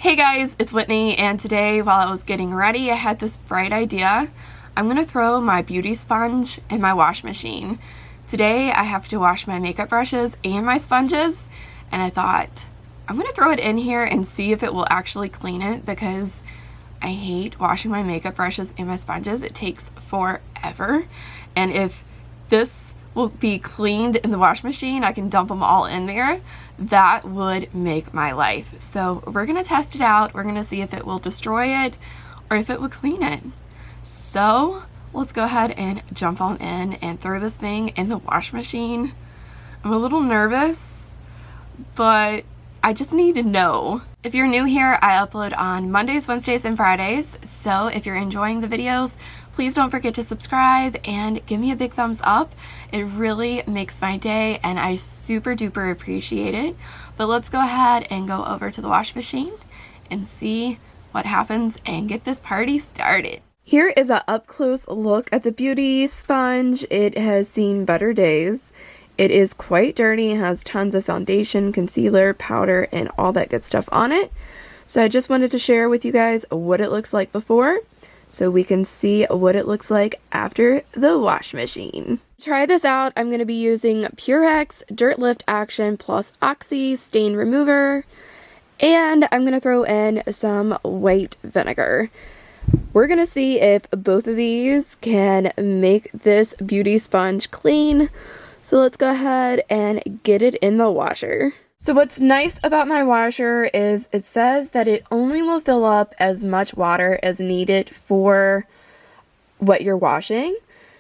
Hey guys, it's Whitney, and today while I was getting ready, I had this bright idea. I'm gonna throw my beauty sponge in my wash machine. Today I have to wash my makeup brushes and my sponges, and I thought I'm gonna throw it in here and see if it will actually clean it, because I hate washing my makeup brushes and my sponges. It takes forever, and if this will be cleaned in the wash machine, I can dump them all in there. That would make my life. So we're gonna test it out. We're gonna see if it will destroy it or if it will clean it. So let's go ahead and jump on in and throw this thing in the wash machine. I'm a little nervous, but I just need to know. If you're new here, I upload on Mondays, Wednesdays, and Fridays. So if you're enjoying the videos, please don't forget to subscribe and give me a big thumbs up. It really makes my day and I super duper appreciate it. But let's go ahead and go over to the wash machine and see what happens and get this party started. Here is an up close look at the beauty sponge. It has seen better days. It is quite dirty. It has tons of foundation, concealer, powder, and all that good stuff on it. So I just wanted to share with you guys what it looks like before, so we can see what it looks like after the wash machine. To try this out, I'm going to be using Purex Dirt Lift Action Plus Oxy Stain Remover, and I'm going to throw in some white vinegar. We're going to see if both of these can make this beauty sponge clean. So let's go ahead and get it in the washer. So what's nice about my washer is it says that it only will fill up as much water as needed for what you're washing.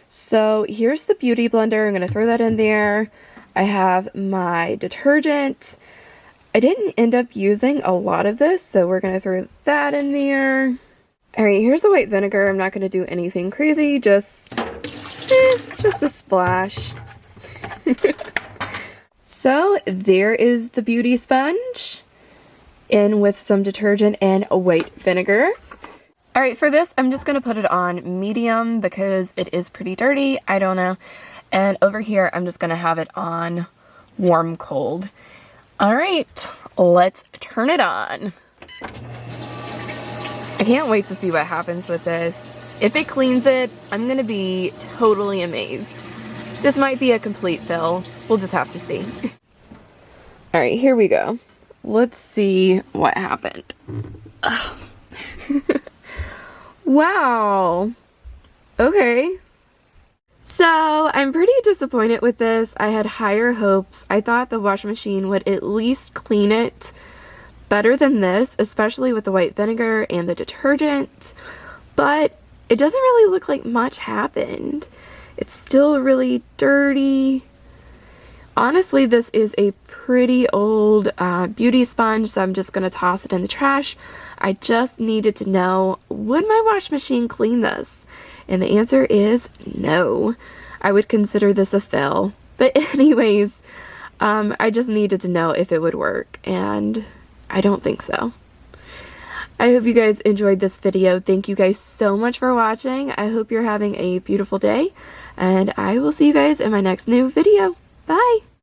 So here's the beauty blender. I'm going to throw that in there. I have my detergent. I didn't end up using a lot of this, so we're going to throw that in there. Alright, here's the white vinegar. I'm not going to do anything crazy, just a splash. So there is the beauty sponge in with some detergent and a white vinegar. Alright, for this I'm just going to put it on medium because it is pretty dirty. I don't know. And over here I'm just going to have it on warm cold. Alright, let's turn it on. I can't wait to see what happens with this. If it cleans it, I'm going to be totally amazed. This might be a complete fill. We'll just have to see. Alright, here we go. Let's see what happened. Wow. Okay. So, I'm pretty disappointed with this. I had higher hopes. I thought the wash machine would at least clean it better than this, especially with the white vinegar and the detergent. But it doesn't really look like much happened. It's still really dirty. Honestly, this is a pretty old beauty sponge, so I'm just going to toss it in the trash. I just needed to know, would my wash machine clean this? And the answer is no. I would consider this a fail. But anyways, I just needed to know if it would work, and I don't think so. I hope you guys enjoyed this video. Thank you guys so much for watching. I hope you're having a beautiful day, and I will see you guys in my next new video. Bye!